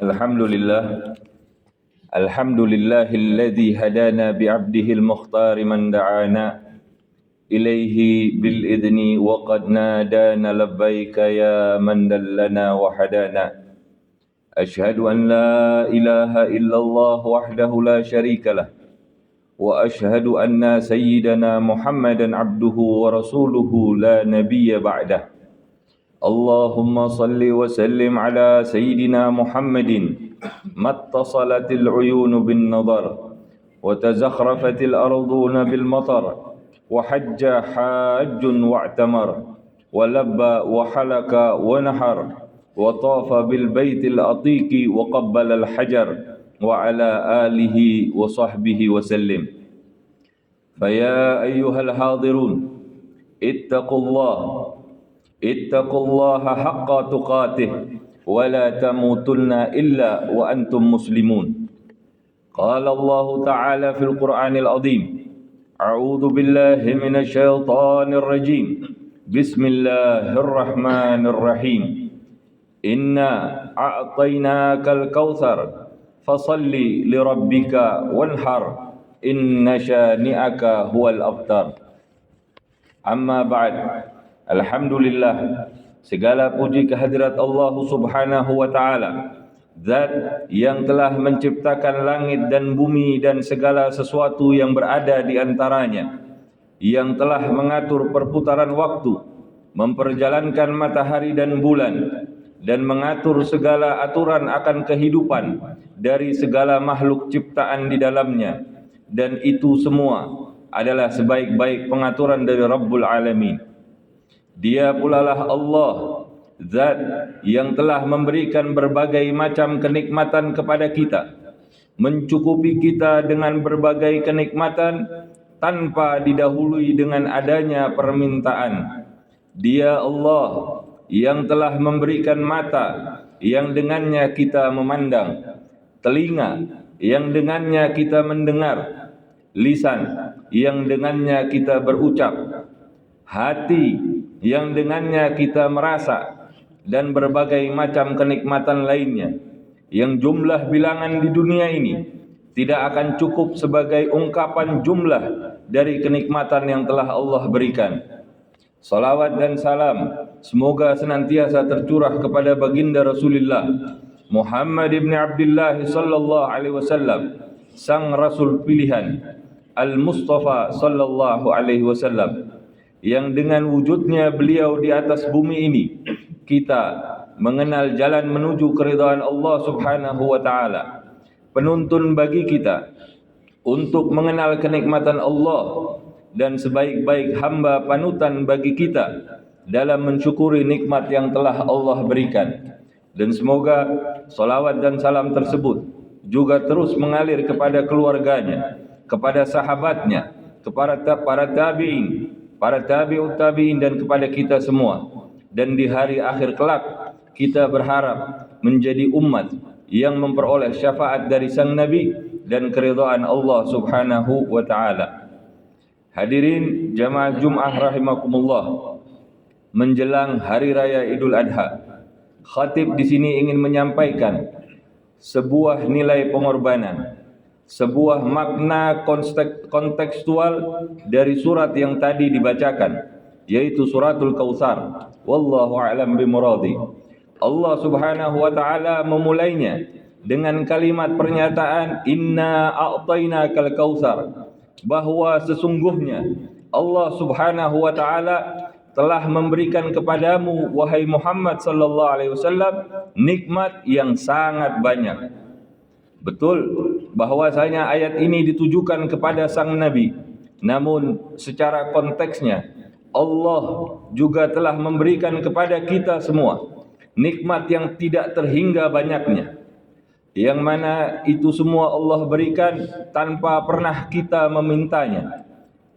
Alhamdulillah. Alhamdulillahilladzi hadana bi'abdihil mukhtar man da'ana ilaihi bil idni wa qad nadana labbaika ya man dallana wa hadana. Ashhadu an la ilaha illallah wahdahu la syarika lah wa ashhadu anna sayyidana Muhammadan abduhu wa rasuluhu la nabiyya ba'dah. Allahumma salli wa sallim ala sayyidina Muhammadin mattasalatil uyunu bin nadar wa tazakhrafatil arduna bil matar wa hajja hajjun wa'tamar wa labba wa halaka wa nahar wa tafa bil baitil atiqi wa qabbala al hajar wa ala alihi wa sahbihi wa sallim. Faya ayyuhal hadirun ittaqullaha haqqa tuqatih wa la tamutunna illa wa antum muslimun. Qala Allah Ta'ala fil Qur'anil Azim. A'udzu billahi minasy syaithanir rajim. Bismillahirrahmanirrahim. Inna a'tainakal kautsar fasalli lirabbika wanhar inna syani'aka huwal abtar. Amma ba'd. Alhamdulillah, segala puji kehadirat Allah Subhanahu wa taala, Zat yang telah menciptakan langit dan bumi dan segala sesuatu yang berada di antaranya, yang telah mengatur perputaran waktu, memperjalankan matahari dan bulan, dan mengatur segala aturan akan kehidupan dari segala makhluk ciptaan di dalamnya, dan itu semua adalah sebaik-baik pengaturan dari Rabbul Alamin. Dia pulalah Allah, Zat yang telah memberikan berbagai macam kenikmatan kepada kita, mencukupi kita dengan berbagai kenikmatan tanpa didahului dengan adanya permintaan. Dia Allah yang telah memberikan mata yang dengannya kita memandang, telinga yang dengannya kita mendengar, lisan yang dengannya kita berucap, hati yang dengannya kita merasa, dan berbagai macam kenikmatan lainnya yang jumlah bilangan di dunia ini tidak akan cukup sebagai ungkapan jumlah dari kenikmatan yang telah Allah berikan. Salawat dan salam semoga senantiasa tercurah kepada baginda Rasulullah Muhammad ibn Abdullah sallallahu alaihi wasallam, sang rasul pilihan, Al-Mustafa sallallahu alaihi wasallam, yang dengan wujudnya beliau di atas bumi ini kita mengenal jalan menuju keridhaan Allah Subhanahu wa taala, penuntun bagi kita untuk mengenal kenikmatan Allah, dan sebaik-baik hamba panutan bagi kita dalam mensyukuri nikmat yang telah Allah berikan. Dan semoga salawat dan salam tersebut juga terus mengalir kepada keluarganya, kepada sahabatnya, kepada para tabi'in, para tabi'ut tabi'in, dan kepada kita semua. Dan di hari akhir kelak kita berharap menjadi umat yang memperoleh syafaat dari sang Nabi dan keridhaan Allah Subhanahu wa taala. Hadirin jamaah Jumat rahimakumullah, menjelang hari raya Idul Adha, khatib di sini ingin menyampaikan sebuah nilai pengorbanan, sebuah makna kontekstual dari surat yang tadi dibacakan, yaitu suratul Kautsar. Wallahu a'lam bimuradi. Allah Subhanahu wa taala memulainya dengan kalimat pernyataan inna a'tainakal kautsar, bahwa sesungguhnya Allah Subhanahu wa taala telah memberikan kepadamu wahai Muhammad sallallahu alaihi wasallam nikmat yang sangat banyak. Betul bahwasanya ayat ini ditujukan kepada sang Nabi, namun secara konteksnya Allah juga telah memberikan kepada kita semua nikmat yang tidak terhingga banyaknya, yang mana itu semua Allah berikan tanpa pernah kita memintanya.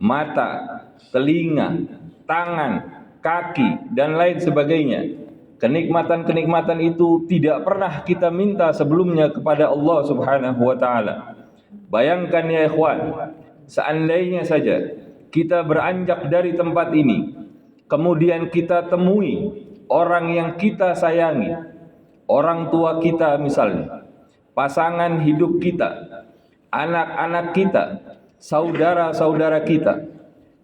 Mata, telinga, tangan, kaki, dan lain sebagainya. Kenikmatan-kenikmatan itu tidak pernah kita minta sebelumnya kepada Allah Subhanahu wa taala. Bayangkan ya ikhwan, seandainya saja kita beranjak dari tempat ini, kemudian kita temui orang yang kita sayangi, orang tua kita misalnya, pasangan hidup kita, anak-anak kita, saudara-saudara kita,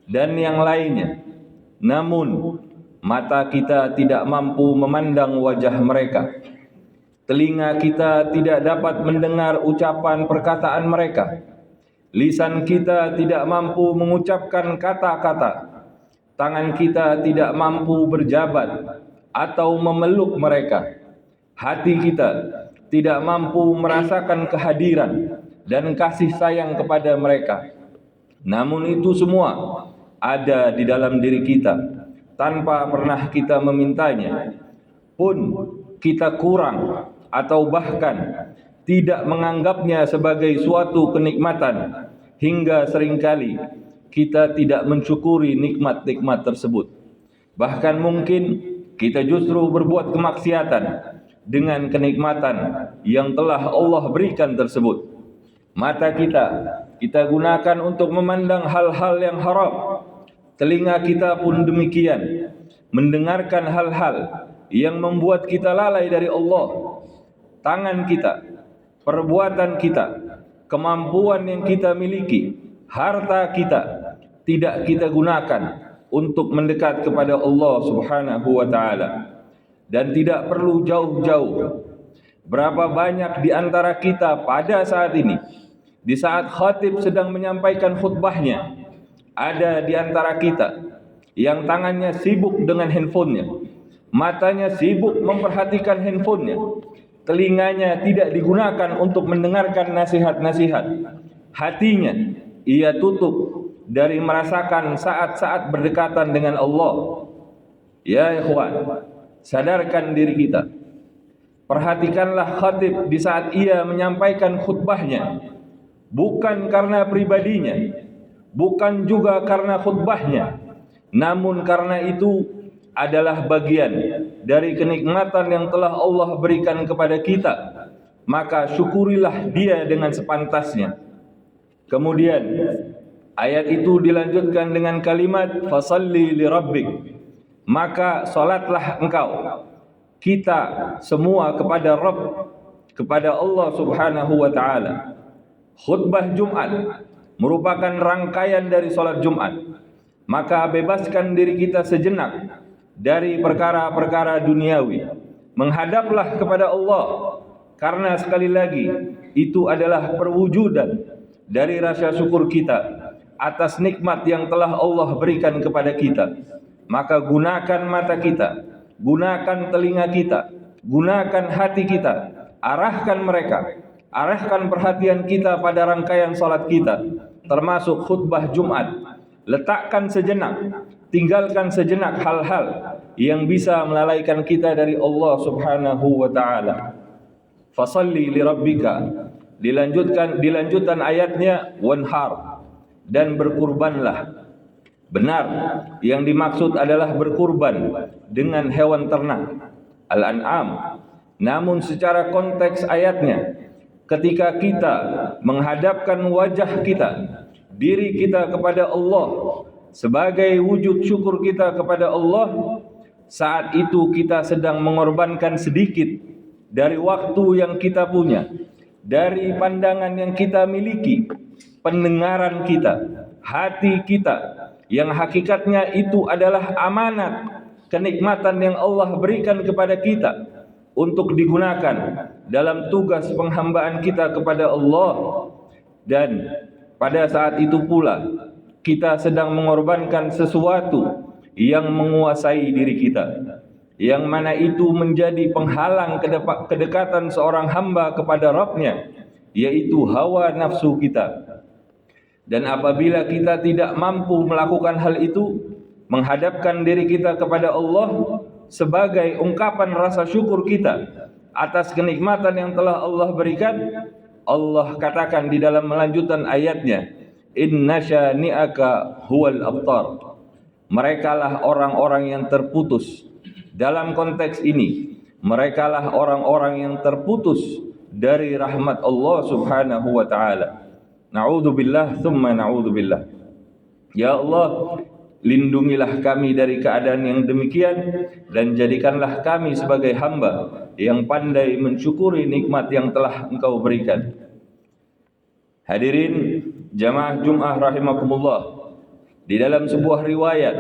dan yang lainnya. Namun mata kita tidak mampu memandang wajah mereka, telinga kita tidak dapat mendengar ucapan perkataan mereka, lisan kita tidak mampu mengucapkan kata-kata, tangan kita tidak mampu berjabat atau memeluk mereka, hati kita tidak mampu merasakan kehadiran dan kasih sayang kepada mereka. Namun itu semua ada di dalam diri kita tanpa pernah kita memintanya. Pun kita kurang atau bahkan tidak menganggapnya sebagai suatu kenikmatan, hingga seringkali kita tidak mensyukuri nikmat-nikmat tersebut. Bahkan mungkin kita justru berbuat kemaksiatan dengan kenikmatan yang telah Allah berikan tersebut. Mata kita gunakan untuk memandang hal-hal yang haram. Telinga kita pun demikian, mendengarkan hal-hal yang membuat kita lalai dari Allah. Tangan kita, perbuatan kita, kemampuan yang kita miliki, harta kita, tidak kita gunakan untuk mendekat kepada Allah Subhanahu wa ta'ala. Dan tidak perlu jauh-jauh, berapa banyak di antara kita pada saat ini, di saat khatib sedang menyampaikan khutbahnya, ada di antara kita yang tangannya sibuk dengan handphonenya, matanya sibuk memperhatikan handphonenya, telinganya tidak digunakan untuk mendengarkan nasihat-nasihat, hatinya ia tutup dari merasakan saat-saat berdekatan dengan Allah. Ya ikhwan, sadarkan diri kita. Perhatikanlah khatib di saat ia menyampaikan khutbahnya, bukan karena pribadinya, bukan juga karena khutbahnya, namun karena itu adalah bagian dari kenikmatan yang telah Allah berikan kepada kita. Maka syukurilah dia dengan sepantasnya. Kemudian ayat itu dilanjutkan dengan kalimat fasalli li rabbik, maka salatlah engkau, kita semua kepada Rabb, kepada Allah Subhanahu wa ta'ala. Khutbah Jumat merupakan rangkaian dari salat Jumat. Maka bebaskan diri kita sejenak dari perkara-perkara duniawi, menghadaplah kepada Allah, karena sekali lagi itu adalah perwujudan dari rasa syukur kita atas nikmat yang telah Allah berikan kepada kita. Maka gunakan mata kita, gunakan telinga kita, gunakan hati kita, arahkan mereka, arahkan perhatian kita pada rangkaian salat kita, termasuk khutbah Jumat. Letakkan sejenak, tinggalkan sejenak hal-hal yang bisa melalaikan kita dari Allah Subhanahu wa ta'ala. Fasalli li rabbika, dilanjutan ayatnya wanhar, dan berkurbanlah. Benar, yang dimaksud adalah berkurban dengan hewan ternak, Al-An'am. Namun secara konteks ayatnya, ketika kita menghadapkan wajah kita, diri kita kepada Allah sebagai wujud syukur kita kepada Allah, saat itu kita sedang mengorbankan sedikit dari waktu yang kita punya, dari pandangan yang kita miliki, pendengaran kita, hati kita, yang hakikatnya itu adalah amanat, kenikmatan yang Allah berikan kepada kita untuk digunakan dalam tugas penghambaan kita kepada Allah. Dan pada saat itu pula kita sedang mengorbankan sesuatu yang menguasai diri kita, yang mana itu menjadi penghalang kedekatan seorang hamba kepada Rabb-Nya, yaitu hawa nafsu kita. Dan apabila kita tidak mampu melakukan hal itu, menghadapkan diri kita kepada Allah sebagai ungkapan rasa syukur kita atas kenikmatan yang telah Allah berikan, Allah katakan di dalam melanjutan ayatnya, inna syani'aka huwal abtar, merekalah orang-orang yang terputus. Dalam konteks ini, merekalah orang-orang yang terputus dari rahmat Allah Subhanahu wa ta'ala. Na'udzubillah thumma na'udzubillah. Ya Allah, lindungilah kami dari keadaan yang demikian, dan jadikanlah kami sebagai hamba yang pandai mensyukuri nikmat yang telah Engkau berikan. Hadirin jamaah Jum'ah rahimakumullah, di dalam sebuah riwayat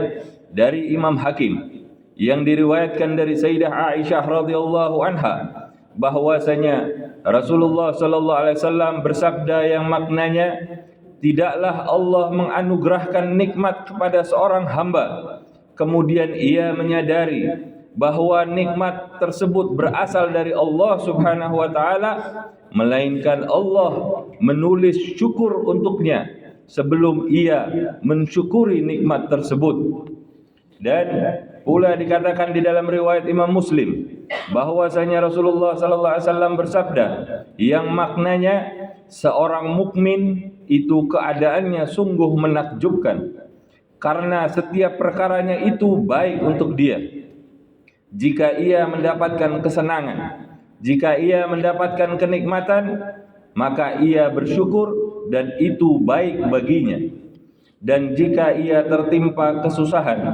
dari Imam Hakim yang diriwayatkan dari Sayyidah Aisyah radhiyallahu anha bahwasanya Rasulullah sallallahu alaihi wasallam bersabda yang maknanya, tidaklah Allah menganugerahkan nikmat kepada seorang hamba kemudian ia menyadari bahwa nikmat tersebut berasal dari Allah Subhanahu wa taala, melainkan Allah menulis syukur untuknya sebelum ia mensyukuri nikmat tersebut. Dan pula dikatakan di dalam riwayat Imam Muslim bahwasanya Rasulullah sallallahu alaihi wasallam bersabda yang maknanya, seorang mukmin itu keadaannya sungguh menakjubkan karena setiap perkaranya itu baik untuk dia. Jika ia mendapatkan kesenangan, jika ia mendapatkan kenikmatan, maka ia bersyukur dan itu baik baginya. Dan jika ia tertimpa kesusahan,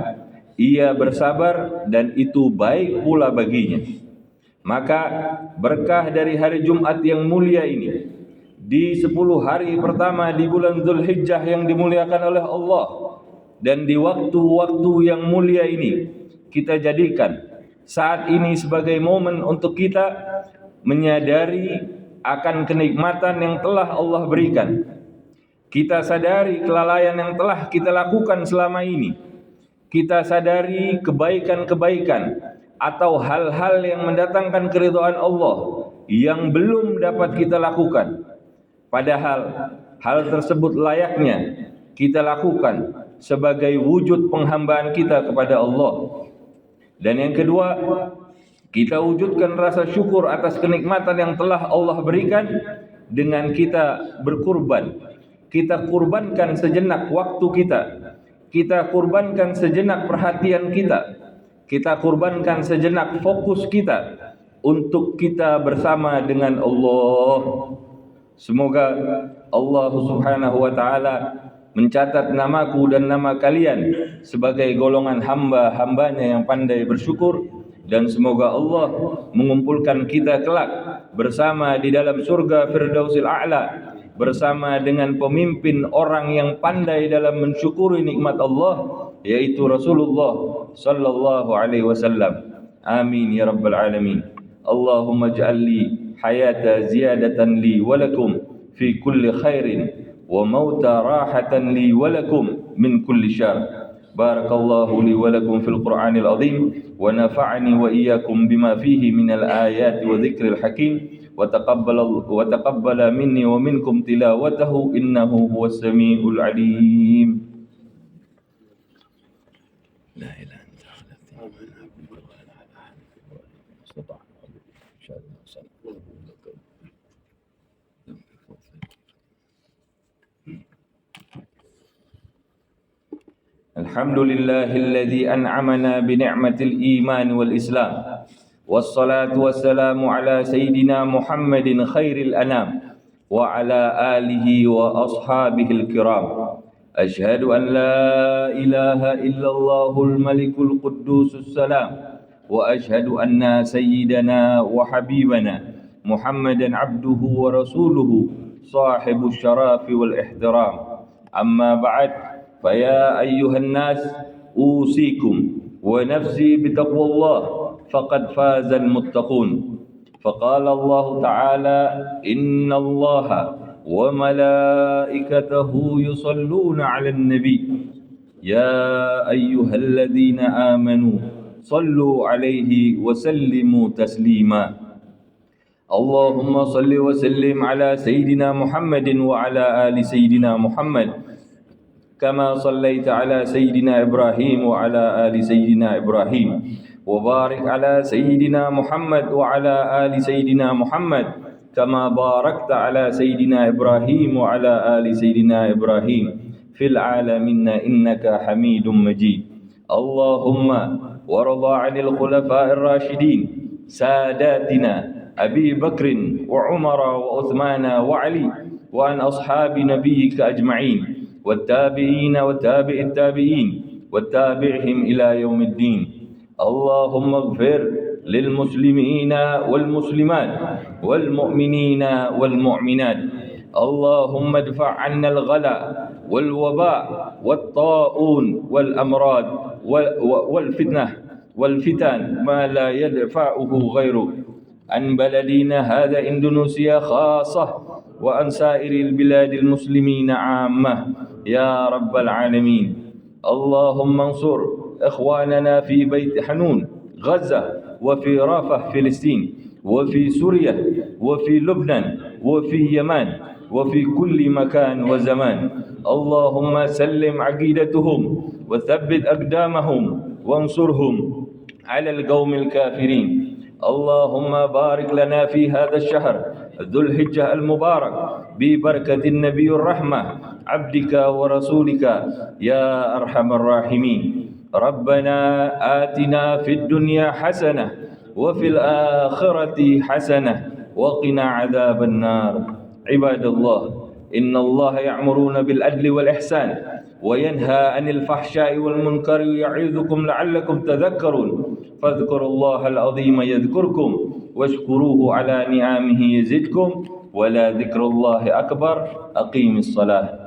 ia bersabar dan itu baik pula baginya. Maka berkah dari hari Jumat yang mulia ini, di 10 hari pertama di bulan Dzulhijjah yang dimuliakan oleh Allah, dan di waktu-waktu yang mulia ini, kita jadikan saat ini sebagai momen untuk kita menyadari akan kenikmatan yang telah Allah berikan. Kita sadari kelalaian yang telah kita lakukan selama ini. Kita sadari kebaikan-kebaikan atau hal-hal yang mendatangkan keridhaan Allah yang belum dapat kita lakukan. Padahal hal tersebut layaknya kita lakukan sebagai wujud penghambaan kita kepada Allah. Dan yang kedua, kita wujudkan rasa syukur atas kenikmatan yang telah Allah berikan dengan kita berkurban. Kita kurbankan sejenak waktu kita. Kita kurbankan sejenak perhatian kita. Kita kurbankan sejenak fokus kita untuk kita bersama dengan Allah. Semoga Allah Subhanahu wa taala mencatat namaku dan nama kalian sebagai golongan hamba-hambanya yang pandai bersyukur, dan semoga Allah mengumpulkan kita kelak bersama di dalam surga Firdausil A'la bersama dengan pemimpin orang yang pandai dalam mensyukuri nikmat Allah, yaitu Rasulullah sallallahu alaihi wasallam. Amin ya rabbal alamin. Allahumma ij'alli hayata ziyadatan li wa lakum fi kulli khairin وموت راحة لي ولكم من كل شر. بارك الله لي ولكم في القرآن العظيم ونفعني وإياكم بما فيه من الآيات وذكر الحكيم وتقبل مني ومنكم تلاوته إنه هو السميع العليم. لا إله إلا الحمد لله الذي أنعمنا بنعمة الإيمان والإسلام، والصلاة والسلام على سيدنا محمد خير الأنام وعلى آله وأصحابه الكرام. أشهد أن لا إله إلا الله الملك القدوس السلام، وأشهد أن سيدنا وحبيبنا محمدا عبده ورسوله صاحب الشرف والاحترام. أما بعد، فيا أيها الناس أوصيكم ونفسي بتقوى الله فقد فاز المتقون. فقال الله تعالى: إن الله وملائكته يصلون على النبي يا أيها الذين آمنوا صلوا عليه وسلموا تسليما. اللهم صل وسلم على سيدنا محمد وعلى آل سيدنا محمد كما صليت على سيدنا إبراهيم وعلى آل سيدنا إبراهيم، وبارك على سيدنا محمد وعلى آل سيدنا محمد كما باركت على سيدنا إبراهيم وعلى آل سيدنا إبراهيم في العالمين إنك حميد مجيد. اللهم وارض عن الخلفاء الراشدين ساداتنا أبي بكر وعمر وعثمان وعلي وعن أصحاب نبيك أجمعين والتابعين وتابع التابعين وتابعهم إلى يوم الدين. اللهم اغفر للمسلمين والمسلمات والمؤمنين والمؤمنات. اللهم ادفع عنا الغلا والوباء والطاعون والأمراض والفتن ما لا يدفعه غيرك عن بلدنا هذا إندونيسيا خاصة وعن سائر البلاد المسلمين عامة يا رب العالمين. اللهم انصر إخواننا في بيت حنون غزة وفي رافح فلسطين وفي سوريا وفي لبنان وفي يمن وفي كل مكان وزمان. اللهم سلم عقيدتهم وثبت أقدامهم وانصرهم على القوم الكافرين. اللهم بارك لنا في هذا الشهر ذو الحجة المبارك ببركة النبي الرحمة عبدك ورسولك يا أرحم الراحمين. ربنا آتنا في الدنيا حسنة وفي الآخرة حسنة وقنا عذاب النار. عباد الله، إن الله يأمرون بالعدل والإحسان وينهى عن الفحشاء والمنكر يعظكم لعلكم تذكرون. فاذكروا الله العظيم يذكركم واشكروه على نعمه يزدكم ولذكر الله أكبر. أقيم الصلاة.